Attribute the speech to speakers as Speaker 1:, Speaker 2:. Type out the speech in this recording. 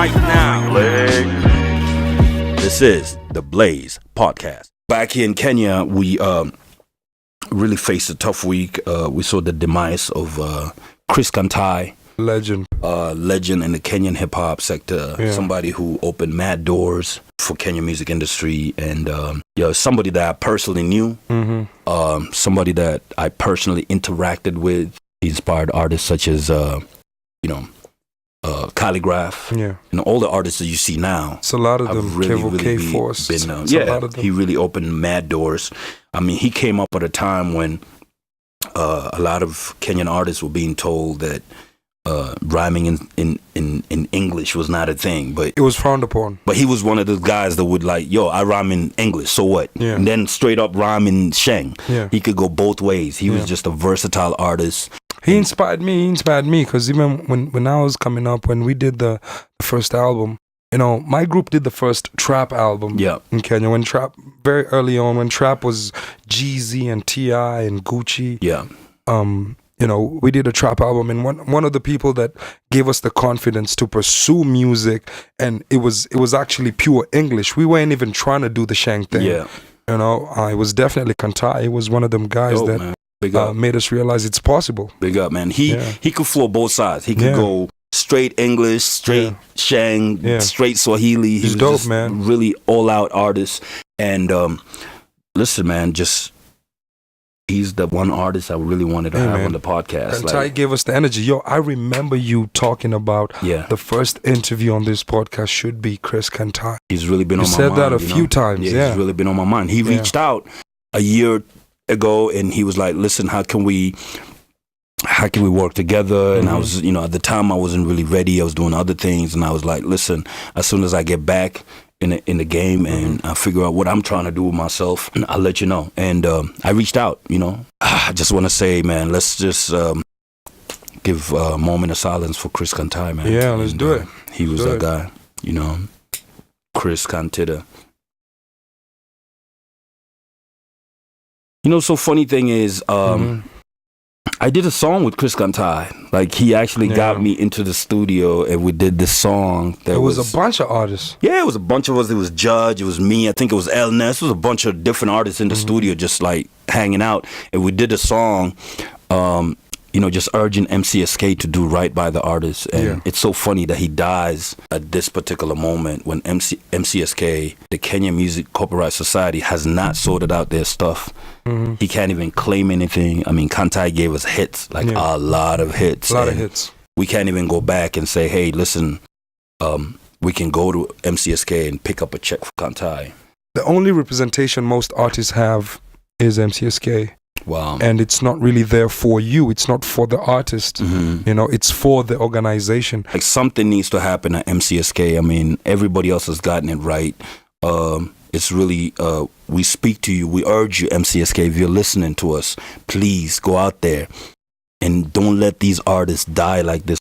Speaker 1: right now. This is the Blaze Podcast. Back here in Kenya, we really faced a tough week. We saw the demise of Chris Kantai.
Speaker 2: Legend
Speaker 1: in the Kenyan hip-hop sector. Yeah. Somebody who opened mad doors for Kenyan music industry. And somebody that I personally knew. Mm-hmm. Somebody that I personally interacted with. He inspired artists such as, Calligraph.
Speaker 2: Yeah.
Speaker 1: And all the artists that you see now.
Speaker 2: It's a lot of them.
Speaker 1: Really
Speaker 2: K-Force.
Speaker 1: Been, a lot of them. He really opened mad doors. I mean, he came up at a time when a lot of Kenyan artists were being told that rhyming in English was not a thing, but
Speaker 2: it was frowned upon.
Speaker 1: But he was one of those guys that would like, I rhyme in English, so what?
Speaker 2: Yeah.
Speaker 1: And then straight up rhyme in Sheng.
Speaker 2: Yeah.
Speaker 1: He could go both ways. He was just a versatile artist.
Speaker 2: He inspired me because even when I was coming up, when we did the first album, my group did the first trap album in Kenya. When trap, very early on, when trap was Jeezy and T.I. and Gucci.
Speaker 1: Yeah.
Speaker 2: We did a trap album, and one of the people that gave us the confidence to pursue music, and it was actually pure English. We weren't even trying to do the Sheng thing.
Speaker 1: Yeah.
Speaker 2: I was definitely Kantai. He was one of them guys made us realize it's possible.
Speaker 1: Big up, man. He could flow both sides. He could go straight English, straight Sheng, straight Swahili.
Speaker 2: He's dope, just man.
Speaker 1: Really all-out artist. And listen, man, he's the one artist I really wanted to have on the podcast.
Speaker 2: Kantai gave us the energy. I remember you talking about the first interview on this podcast should be Chris Kantai.
Speaker 1: He's really been on my mind.
Speaker 2: You said that a few times.
Speaker 1: Yeah, he's really been on my mind. He reached out a year ago and he was like, listen, how can we work together? And I was, at the time I wasn't really ready. I was doing other things, and I was like, listen, as soon as I get back in the game and I figure out what I'm trying to do with myself, I'll let you know. And I reached out, I just want to say, man, let's just give a moment of silence for Chris Kantai, man.
Speaker 2: Yeah, let's do it.
Speaker 1: He was that guy, Chris Kantai. So funny thing is, I did a song with Chris Kantai. Like, he actually got me into the studio and we did this song.
Speaker 2: It was a bunch of artists.
Speaker 1: Yeah, it was a bunch of us. It was Judge, it was me, I think it was El Ness. It was a bunch of different artists in the studio just like hanging out. And we did a song, just urging MCSK to do right by the artist. And it's so funny that he dies at this particular moment when MCSK, the Kenya Music Copyright Society, has not sorted out their stuff. Mm-hmm. He can't even claim anything. I mean, Kantai gave us hits, a lot of hits.
Speaker 2: A lot of hits.
Speaker 1: We can't even go back and say, hey, listen, we can go to MCSK and pick up a check for Kantai.
Speaker 2: The only representation most artists have is MCSK.
Speaker 1: Wow.
Speaker 2: And it's not really there for you. It's not for the artist. Mm-hmm. It's for the organization.
Speaker 1: Like, something needs to happen at MCSK. I mean, everybody else has gotten it right. It's really, we speak to you. We urge you, MCSK, if you're listening to us, please go out there and don't let these artists die like this